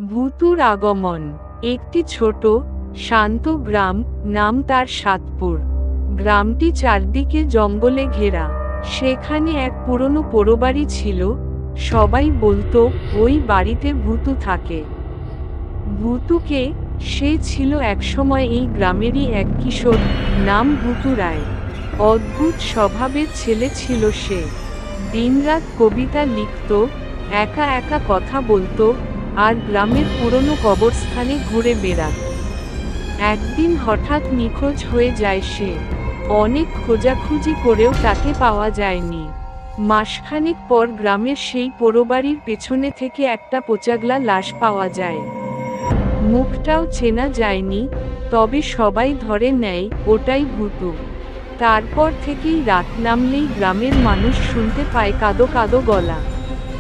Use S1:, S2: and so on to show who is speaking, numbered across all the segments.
S1: ভূতুর আগমন। একটি ছোট শান্ত গ্রাম, নাম তার সাতপুর। গ্রামটি চারদিকে জঙ্গলে ঘেরা। সেখানে এক পুরনো পোড়োবাড়ি ছিল। সবাই বলতো ওই বাড়িতে ভূতু থাকে। ভূতুকে? সে ছিল একসময় এই গ্রামেরই এক কিশোর, নাম ভূতু রায়। অদ্ভুত স্বভাবের ছেলে ছিল সে। দিনরাত কবিতা লিখত, একা একা কথা বলতো, আর গ্রামের পুরনো কবরস্থানে ঘুরে বেড়াত। একদিন হঠাৎ নিখোঁজ হয়ে যায় সে। অনেক খোঁজাখুঁজি করেও তাকে পাওয়া যায়নি। মাসখানেক পর গ্রামের সেই পোড়োবাড়ির পেছনে থেকে একটা পচাগলা লাশ পাওয়া যায়। মুখটাও চেনা যায়নি, তবে সবাই ধরে নেয় ওটাই ভূতু। তারপর থেকেই রাত নামলেই গ্রামের মানুষ শুনতে পায় কাঁদো কাঁদো গলা।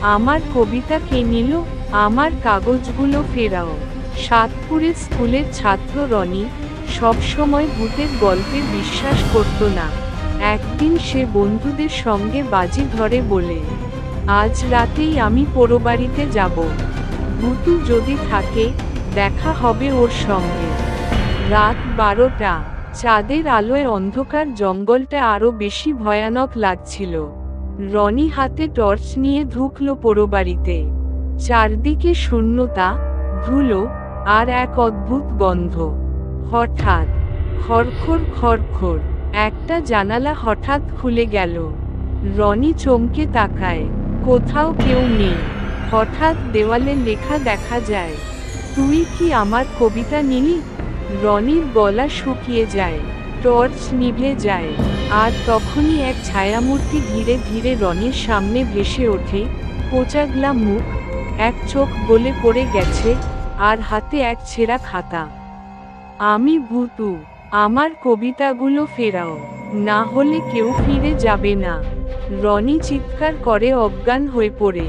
S1: আমার কবিতা কে নিল? আমার কাগজগুলো ফেরাও। সাতপুরের স্কুলের ছাত্র রনি সবসময় ভূতের গল্পে বিশ্বাস করত না। একদিন সে বন্ধুদের সঙ্গে বাজি ধরে বলে, আজ রাতেই আমি পোড়োবাড়িতে যাব। ভূতু যদি থাকে, দেখা হবে ওর সঙ্গে। রাত 12টা। চাঁদের আলোয় অন্ধকার জঙ্গলটা আরো বেশি ভয়ানক লাগছিল। রনি হাতে টর্চ নিয়ে ঢুকল পোড়োবাড়িতে। চারদিকে শূন্যতা, ধুলো, আর এক অদ্ভুত গন্ধ। হঠাৎ খড়খড় খড়খড় একটা জানালা হঠাৎ খুলে গেল। রনি চমকে তাকায়। কোথাও কেউ নেই। হঠাৎ দেওয়ালে লেখা দেখা যায়, তুই কি আমার কবিতা নিলি? রনির গলা শুকিয়ে যায়। টর্চ নিভে যায়। আর তখনই এক ছায়ামূর্তি ধীরে ধীরে রনির সামনে ভেসে ওঠে। পোচাগলা মুখ, এক চোখ গলে পড়ে গেছে, আর হাতে এক ছেঁড়া খাতা। আমি ভূতু, আমার কবিতাগুলো ফেরাও, না হলে কেউ ফিরে যাবে না। রনি চিৎকার করে অজ্ঞান হয়ে পড়ে।